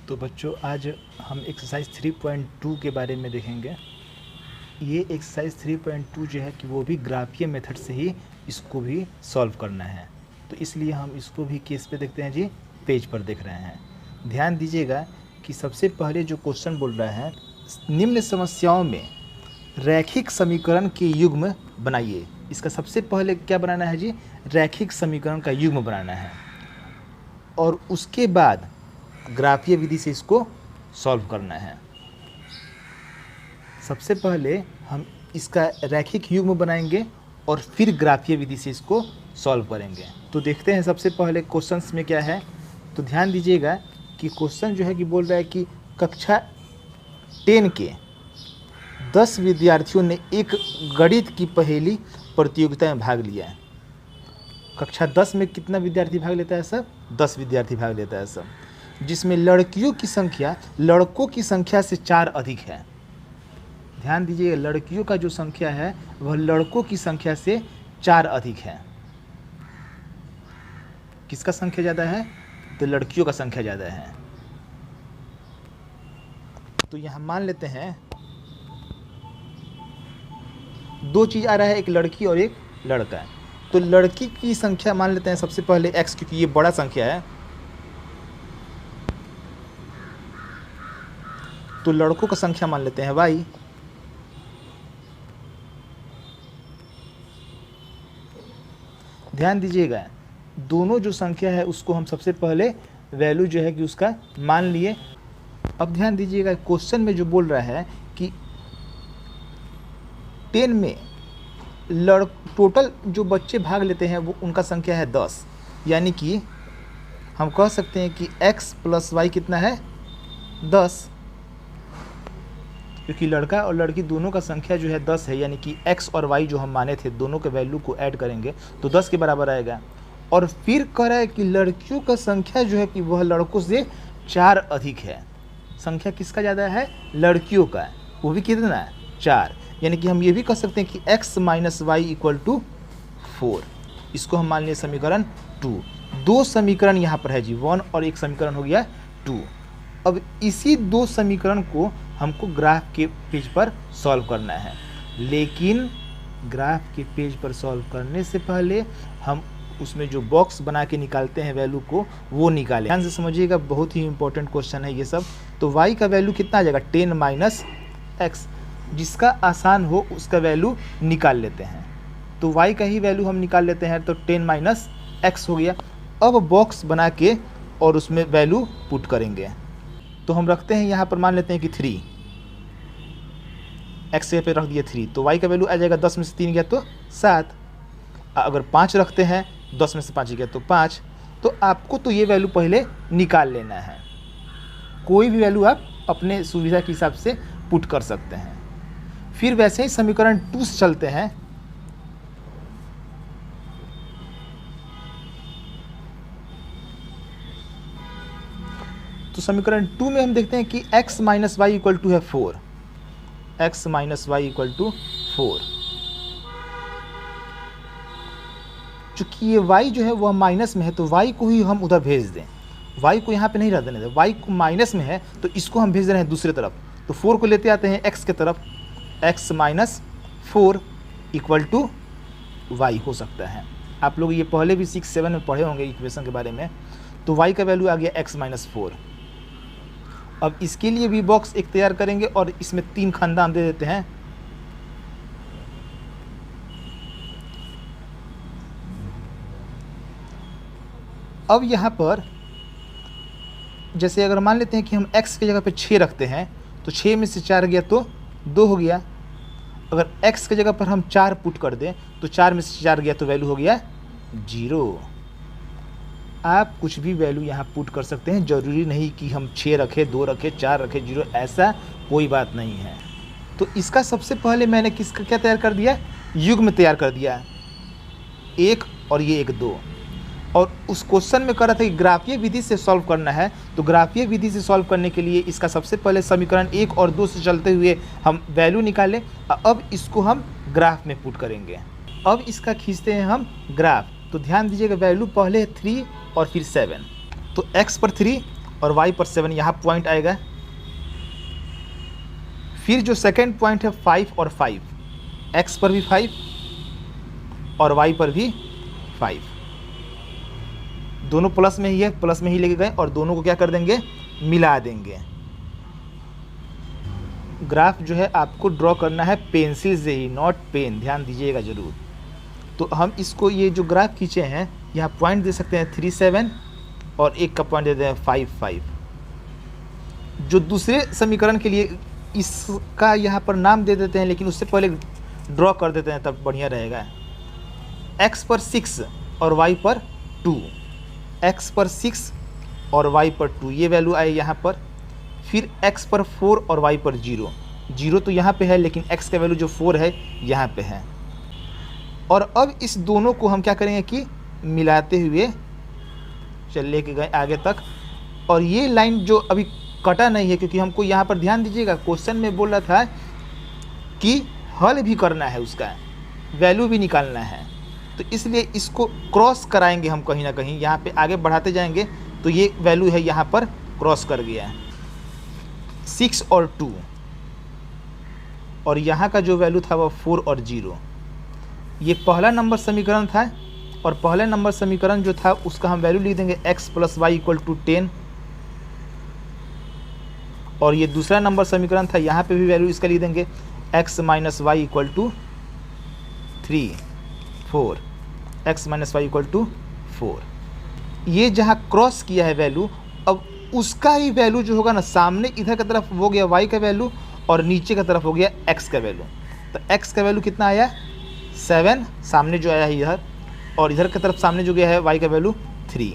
तो बच्चों आज हम एक्सरसाइज 3.2 के बारे में देखेंगे। ये एक्सरसाइज 3.2 जो है कि वो भी ग्राफीय मेथड से ही इसको भी सॉल्व करना है। तो इसलिए हम इसको भी केस पे देखते हैं जी, पेज पर देख रहे हैं। ध्यान दीजिएगा कि सबसे पहले जो क्वेश्चन बोल रहा है, निम्न समस्याओं में रैखिक समीकरण के युग्म बनाइए। इसका सबसे पहले क्या बनाना है जी, रैखिक समीकरण का युग्म बनाना है और उसके बाद ग्राफीय विधि से इसको सॉल्व करना है। सबसे पहले हम इसका रैखिक युग्म बनाएंगे और फिर ग्राफीय विधि से इसको सॉल्व करेंगे। तो देखते हैं सबसे पहले क्वेश्चंस में क्या है। तो ध्यान दीजिएगा कि क्वेश्चन जो है कि बोल रहा है कि कक्षा 10 के 10 विद्यार्थियों ने एक गणित की पहेली प्रतियोगिता में भाग लिया है। कक्षा 10 में कितना विद्यार्थी भाग लेता है सब? 10 विद्यार्थी भाग लेता है सब, जिसमें लड़कियों की संख्या लड़कों की संख्या से 4 अधिक है। ध्यान दीजिए, लड़कियों का जो संख्या है वह लड़कों की संख्या से 4 अधिक है। किसका संख्या ज़्यादा है? तो लड़कियों का संख्या ज़्यादा है। तो यहाँ मान लेते हैं दो चीज़ आ रहा है, एक लड़की और एक लड़का है। तो लड़की की संख्या मान लेते हैं सबसे पहले x, क्योंकि ये बड़ा संख्या है। तो लड़कों का संख्या मान लेते हैं y। ध्यान दीजिएगा, दोनों जो संख्या है उसको हम सबसे पहले वैल्यू जो है कि उसका मान लिए। अब ध्यान दीजिएगा, क्वेश्चन में जो बोल रहा है कि 10 में टोटल जो बच्चे भाग लेते हैं वो उनका संख्या है 10, यानी कि हम कह सकते हैं कि x प्लस वाई कितना है? 10, क्योंकि लड़का और लड़की दोनों का संख्या जो है 10 है, यानी कि x और y जो हम माने थे दोनों के वैल्यू को ऐड करेंगे तो 10 के बराबर आएगा। और फिर कह रहा है कि लड़कियों का संख्या जो है कि वह लड़कों से 4 अधिक है। संख्या किसका ज़्यादा है? लड़कियों का, वो भी कितना है? 4। यानी कि हम ये भी कह सकते हैं कि x minus y equal to 4। इसको हम मान लिए समीकरण 2। दो समीकरण यहाँ पर है जी, 1 और एक समीकरण हो गया 2। अब इसी दो समीकरण को हमको ग्राफ के पेज पर सॉल्व करना है, लेकिन ग्राफ के पेज पर सॉल्व करने से पहले हम उसमें जो बॉक्स बना के निकालते हैं वैल्यू को, वो निकालें। ध्यान से समझिएगा, बहुत ही इंपॉर्टेंट क्वेश्चन है ये सब। तो y का वैल्यू कितना आ जाएगा? 10 माइनस एक्स। जिसका आसान हो उसका वैल्यू निकाल लेते हैं। तो y का ही वैल्यू हम निकाल लेते हैं, तो 10 माइनस एक्स हो गया। अब बॉक्स बना के और उसमें वैल्यू पुट करेंगे। तो हम रखते हैं यहाँ पर, मान लेते हैं कि 3, एक्स पे रख दिए 3, तो y का वैल्यू आ जाएगा 10 में से 3 गया तो 7। अगर 5 रखते हैं, 10 में से 5 गया तो 5। तो आपको तो ये वैल्यू पहले निकाल लेना है। कोई भी वैल्यू आप अपने सुविधा के हिसाब से पुट कर सकते हैं। फिर वैसे ही समीकरण 2 से चलते हैं। तो समीकरण 2 में हम देखते हैं कि x minus y equal to है 4। x minus y equal to 4। चूंकि ये y जो है वह माइनस में है, तो y को ही हम उधर भेज दें। y को यहाँ पे नहीं रह देने दें, y को माइनस में है तो इसको हम भेज रहे हैं दूसरे तरफ। तो 4 को लेते आते हैं x के तरफ, x minus 4 equal to y हो सकता है। आप लोग ये पहले भी 6-7 में पढ़े होंगे इक्वेशन के बारे में। तो y का वैल्यू आ गया x माइनस 4। अब इसके लिए भी बॉक्स एक तैयार करेंगे और इसमें 3 खंदा हम दे देते हैं। अब यहाँ पर जैसे अगर मान लेते हैं कि हम x की जगह पे 6 रखते हैं, तो 6 में से 4 गया तो 2 हो गया। अगर x की जगह पर हम 4 पुट कर दें तो 4 में से 4 गया तो वैल्यू हो गया 0। आप कुछ भी वैल्यू यहाँ पुट कर सकते हैं, ज़रूरी नहीं कि हम 6 रखें, 2 रखें, 4 रखें, 0, ऐसा कोई बात नहीं है। तो इसका सबसे पहले मैंने किसका क्या तैयार कर दिया? युग्म तैयार कर दिया, 1 और ये 1 2। और उस क्वेश्चन में कर रहा था कि ग्राफीय विधि से सॉल्व करना है। तो ग्राफीय विधि से सॉल्व करने के लिए इसका सबसे पहले समीकरण 1 और 2 से चलते हुए हम वैल्यू निकालें। अब इसको हम ग्राफ में पुट करेंगे। अब इसका खींचते हैं हम ग्राफ। तो ध्यान दीजिएगा, वैल्यू पहले है 3 और फिर 7। तो x पर 3 और y पर 7 यहाँ पॉइंट आएगा। फिर जो सेकेंड पॉइंट है 5 और 5, x पर भी 5 और y पर भी 5, दोनों प्लस में ही है, प्लस में ही लेके गए और दोनों को क्या कर देंगे, मिला देंगे। ग्राफ जो है आपको ड्रॉ करना है पेंसिल से ही, नॉट पेन, ध्यान दीजिएगा ज़रूर। तो हम इसको ये जो ग्राफ खींचे हैं यहाँ पॉइंट दे सकते हैं 3 7 और एक का पॉइंट दे दें 5 5। जो दूसरे समीकरण के लिए इसका यहाँ पर नाम दे देते हैं, लेकिन उससे पहले ड्रॉ कर देते हैं तब बढ़िया रहेगा। x पर 6 और y पर 2, x पर 6 और y पर 2 ये वैल्यू आए यहाँ पर। फिर x पर 4 और y पर 0, 0 तो यहाँ पे है लेकिन x का वैल्यू जो 4 है यहाँ पे है। और अब इस दोनों को हम क्या करेंगे कि मिलाते हुए चल लेके गए आगे तक। और ये लाइन जो अभी कटा नहीं है, क्योंकि हमको यहाँ पर ध्यान दीजिएगा क्वेश्चन में बोल रहा था कि हल भी करना है, उसका वैल्यू भी निकालना है, तो इसलिए इसको क्रॉस कराएंगे हम कहीं ना कहीं। यहाँ पे आगे बढ़ाते जाएंगे तो ये वैल्यू है यहाँ पर क्रॉस कर गया है 6 और 2, और यहाँ का जो वैल्यू था वो 4 और 0। ये पहला नंबर समीकरण था, और पहले नंबर समीकरण जो था उसका हम वैल्यू लिख देंगे x + y = 10। और ये दूसरा नंबर समीकरण था, यहाँ पे भी वैल्यू इसका लिख देंगे x - y = 3 4, x - y = 4। ये जहाँ क्रॉस किया है वैल्यू, अब उसका ही वैल्यू जो होगा ना, सामने इधर की तरफ हो गया y का वैल्यू और नीचे की तरफ हो गया x का वैल्यू। तो x का वैल्यू कितना आया 7, सामने जो आया है इधर, और इधर की तरफ सामने जो गया है y का वैल्यू 3।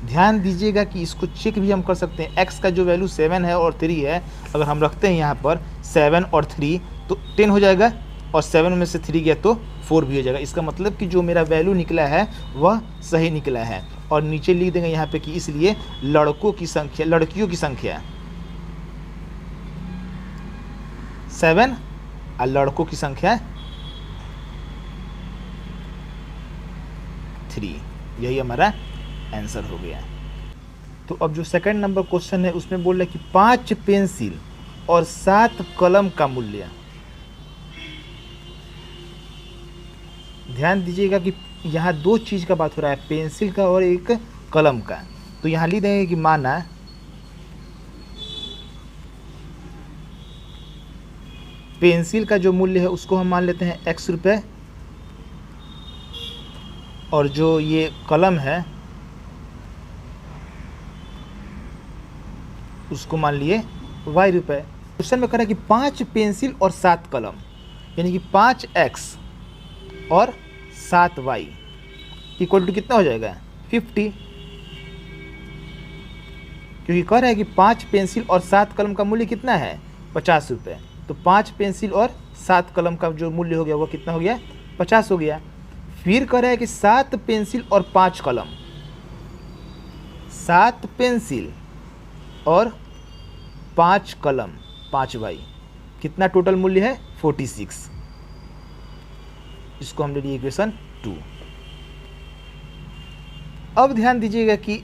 ध्यान दीजिएगा कि इसको चेक भी हम कर सकते हैं। x का जो वैल्यू 7 है और 3 है, अगर हम रखते हैं यहाँ पर 7 और 3 तो 10 हो जाएगा, और 7 में से 3 गया तो 4 भी हो जाएगा। इसका मतलब कि जो मेरा वैल्यू निकला है वह सही निकला है। और नीचे लिख देंगे यहाँ पे कि इसलिए लड़कियों की संख्या 7 और लड़कों की संख्या 3। यही हमारा आंसर हो गया। तो अब जो सेकंड नंबर क्वेश्चन है उसमें बोल रहा है कि 5 पेंसिल और 7 कलम का मूल्य। ध्यान दीजिएगा कि यहाँ दो चीज़ का बात हो रहा है, पेंसिल का और एक कलम का। तो यहाँ लिख देंगे कि माना पेंसिल का जो मूल्य है उसको हम मान लेते हैं x रुपये, और जो ये कलम है उसको मान लिए y रुपये। क्वेश्चन में कह रहा है कि 5 पेंसिल और 7 कलम, यानी कि 5x और 7y इक्वल टू कितना हो जाएगा 50, क्योंकि कह रहा है कि 5 पेंसिल और 7 कलम का मूल्य कितना है 50 रुपये। तो 5 पेंसिल और 7 कलम का जो मूल्य हो गया वो कितना हो गया 50 हो गया। फिर कह रहा है कि 7 पेंसिल और 5 कलम, 7 पेंसिल और 5 कलम 5y, कितना टोटल मूल्य है 46। इसको हम ले लिए इक्वेशन 2। अब ध्यान दीजिएगा कि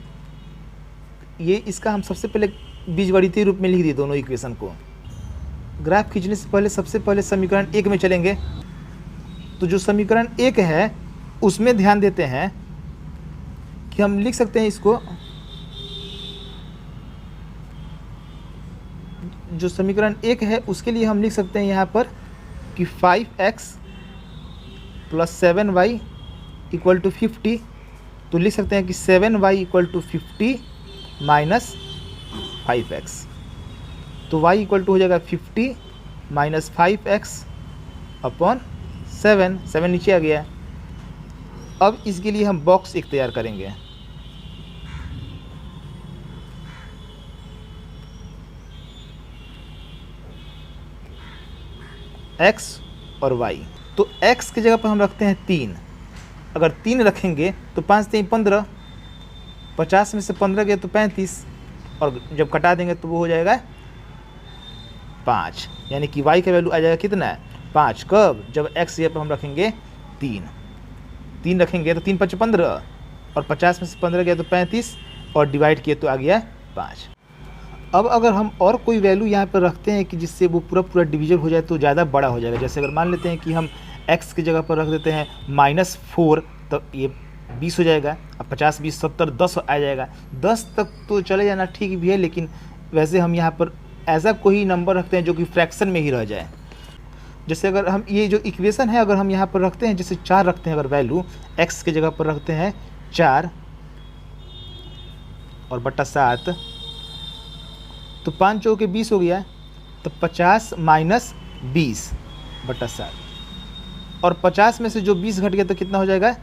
ये इसका हम सबसे पहले बीजगणितीय रूप में लिख दिए दोनों इक्वेशन को। ग्राफ खींचने से पहले सबसे पहले समीकरण 1 में चलेंगे। तो जो समीकरण 1 है उसमें ध्यान देते हैं कि हम लिख सकते हैं इसको, जो समीकरण 1 है उसके लिए हम लिख सकते हैं यहाँ पर कि 5x + 7y = 50। तो लिख सकते हैं कि 7y = 50 माइनस 5x। तो y इक्वल टू हो जाएगा 50 माइनस 5x अपॉन 7। 7 नीचे आ गया। अब इसके लिए हम बॉक्स एक तैयार करेंगे। x और y, तो x की जगह पर हम रखते हैं 3। अगर 3 रखेंगे तो 5 3 15, 50 में से 15 गया तो 35, और जब कटा देंगे तो वो हो जाएगा 5, यानी कि y का वैल्यू आ जाएगा कितना है 5। कब? जब x जगह पर हम रखेंगे 3 रखेंगे तो 3 5 15, और 50 में से 15 गया तो 35, और डिवाइड किए तो आ गया 5। अब अगर हम और कोई वैल्यू यहाँ पर रखते हैं कि जिससे वो पूरा डिवीजन हो जाए तो ज़्यादा बड़ा हो जाएगा। जैसे अगर मान लेते हैं कि हम x की जगह पर रख देते हैं -4, तो ये 20 हो जाएगा। अब 50, 20, 70, 10 आ जाएगा। 10 तक तो चले जाना ठीक भी है, लेकिन वैसे हम यहाँ पर ऐसा कोई नंबर रखते हैं जो कि फ्रैक्शन में ही रह जाए। जैसे अगर हम ये जो इक्वेशन है अगर हम यहाँ पर रखते हैं, जैसे 4 रखते हैं, अगर वैल्यू x की जगह पर रखते हैं 4 और बटा 7, तो 5 चौके 20 हो गया। तो 50 माइनस 20 बटा 7, और 50 में से जो 20 घट गया तो कितना हो जाएगा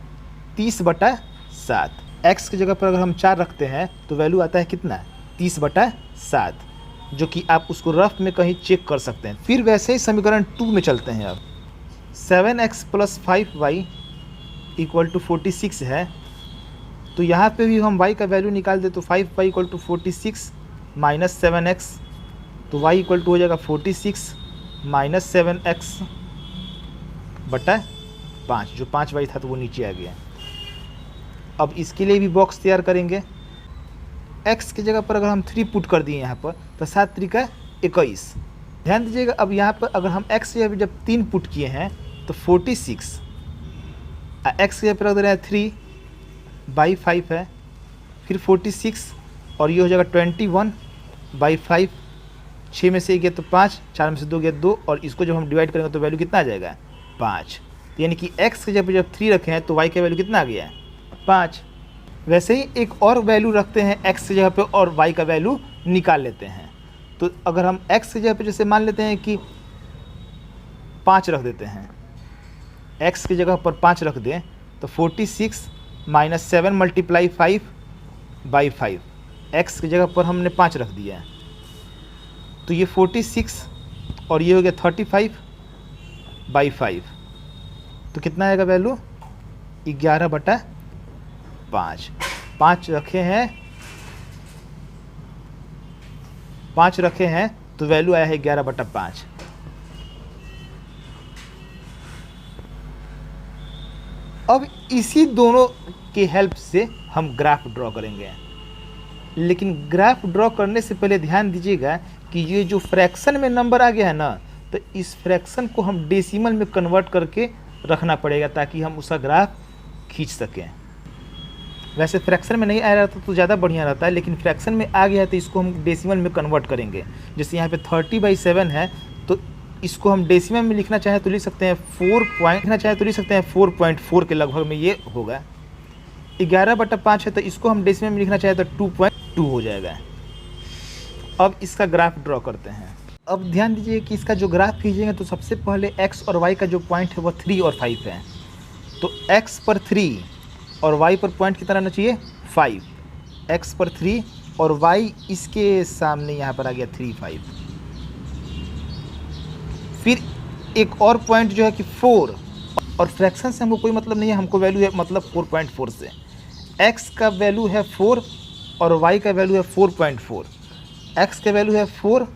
30 बटा 7। x की जगह पर अगर हम 4 रखते हैं तो वैल्यू आता है कितना 30 बटा 7, जो कि आप उसको रफ में कहीं चेक कर सकते हैं। फिर वैसे ही समीकरण 2 में चलते हैं। अब 7x + 5y = 46 है, तो यहाँ पे भी हम y का वैल्यू निकाल दे तो 5y = 46 माइनस 7x, तो y = हो जाएगा 46 माइनस 7x बटा 5। जो 5y था तो वो नीचे आ गया। अब इसके लिए भी बॉक्स तैयार करेंगे। x की जगह पर अगर हम 3 पुट कर दिए यहाँ पर तो 7 × 21। ध्यान दीजिएगा, अब यहाँ पर अगर हम x की जगह जब 3 पुट किए हैं तो 46, x की जगह पर रख दे रहे हैं 3/5 है, फिर 46 और ये हो जाएगा 21/5। 6 में से 1 गया तो 5, 4 में से 2 गया 2, और इसको जब हम डिवाइड करेंगे तो वैल्यू कितना आ जाएगा 5। तो यानी कि x की जगह जब 3 रखे हैं तो y का वैल्यू कितना आ गया 5। वैसे ही एक और वैल्यू रखते हैं x की जगह पे और y का वैल्यू निकाल लेते हैं। तो अगर हम x की जगह पे जैसे मान लेते हैं कि 5 रख देते हैं, x की जगह पर 5 रख दें तो 46 माइनस 7 × 5/5, x की जगह पर हमने 5 रख दिया है, तो ये 46 और ये हो गया 35/5, तो कितना आएगा वैल्यू 11/5। 5 रखे हैं तो वैल्यू आया है 11/5। अब इसी दोनों के हेल्प से हम ग्राफ ड्रॉ करेंगे, लेकिन ग्राफ ड्रॉ करने से पहले ध्यान दीजिएगा कि ये जो फ्रैक्शन में नंबर आ गया है ना, तो इस फ्रैक्शन को हम डेसिमल में कन्वर्ट करके रखना पड़ेगा ताकि हम उसका ग्राफ खींच सकें। वैसे फ्रैक्शन में नहीं आ रहा था तो ज़्यादा बढ़िया रहता है, लेकिन फ्रैक्शन में आ गया है तो इसको हम डेसिमल में कन्वर्ट करेंगे। जैसे यहाँ पे 30/7 है, तो इसको हम डेसिमल में लिखना चाहे तो लिख सकते हैं 4.4 के लगभग में ये होगा। 11/5 है तो इसको हम डेसिमल में लिखना चाहे तो 2.2 हो जाएगा। अब इसका ग्राफ ड्रॉ करते हैं। अब ध्यान दीजिए कि इसका जो ग्राफ खींचेंगे तो सबसे पहले x और y का जो पॉइंट है वो 3 और 5 है, तो x पर 3 और y पर पॉइंट कितना रहना चाहिए 5। x पर 3 और y इसके सामने यहाँ पर आ गया 3, 5। फिर एक और पॉइंट जो है कि 4, और फ्रैक्शन से हमको कोई मतलब नहीं है, हमको वैल्यू है मतलब 4.4 से। x का वैल्यू है 4 और y का वैल्यू है 4.4। x का वैल्यू है 4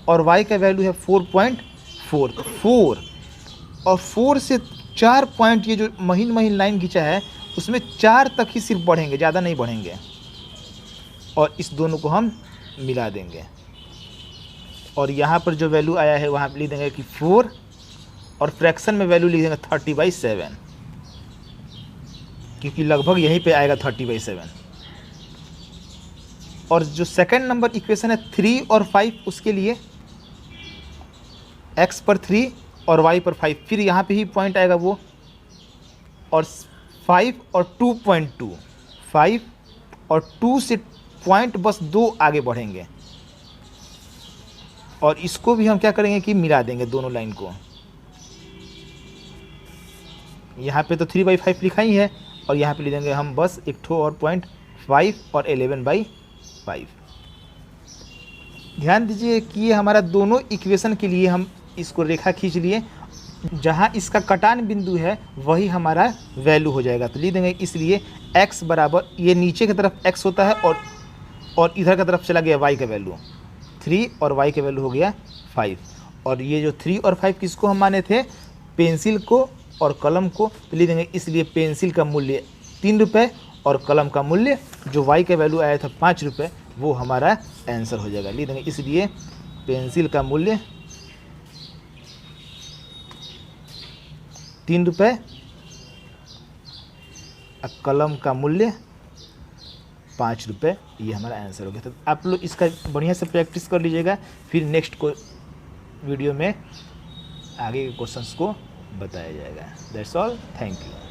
और y का वैल्यू है 4.4। 4 और 4 से 4 पॉइंट, ये जो महीन लाइन खींचा है उसमें 4 तक ही सिर्फ बढ़ेंगे, ज़्यादा नहीं बढ़ेंगे, और इस दोनों को हम मिला देंगे। और यहाँ पर जो वैल्यू आया है वहाँ पर लिख देंगे कि 4, और फ्रैक्शन में वैल्यू लिख देंगे 30/7, क्योंकि लगभग यहीं पे आएगा 30/7। और जो सेकंड नंबर इक्वेशन है 3 और 5, उसके लिए x पर 3 और y पर 5, फिर यहाँ पे ही पॉइंट आएगा वो, और 5 और 2.2, 5 और 2 से पॉइंट बस 2 आगे बढ़ेंगे, और इसको भी हम क्या करेंगे कि मिला देंगे दोनों लाइन को। यहाँ पे तो 3/5 लिखा ही है, और यहाँ पे ले देंगे हम बस एक ठो और पॉइंट 5 और 11/5। ध्यान दीजिए कि ये हमारा दोनों इक्वेशन के लिए हम इसको रेखा खींच लिए, जहाँ इसका कटान बिंदु है वही हमारा वैल्यू हो जाएगा। तो लिख देंगे इसलिए x बराबर, ये नीचे की तरफ x होता है और इधर की तरफ चला गया y का वैल्यू 3 और y का वैल्यू हो गया 5। और ये जो 3 और 5 किसको हम माने थे, पेंसिल को और कलम को, तो लिख देंगे इसलिए पेंसिल का मूल्य 3 रुपये और कलम का मूल्य जो y का वैल्यू आया था 5 रुपये, वो हमारा आंसर हो जाएगा, लिख देंगे। इसलिए पेंसिल का मूल्य 3 रुपये, कलम का मूल्य 5 रुपये, ये हमारा आंसर हो गया। तो आप लोग इसका बढ़िया से प्रैक्टिस कर लीजिएगा, फिर नेक्स्ट को वीडियो में आगे के क्वेश्चंस को बताया जाएगा। That's all, thank you.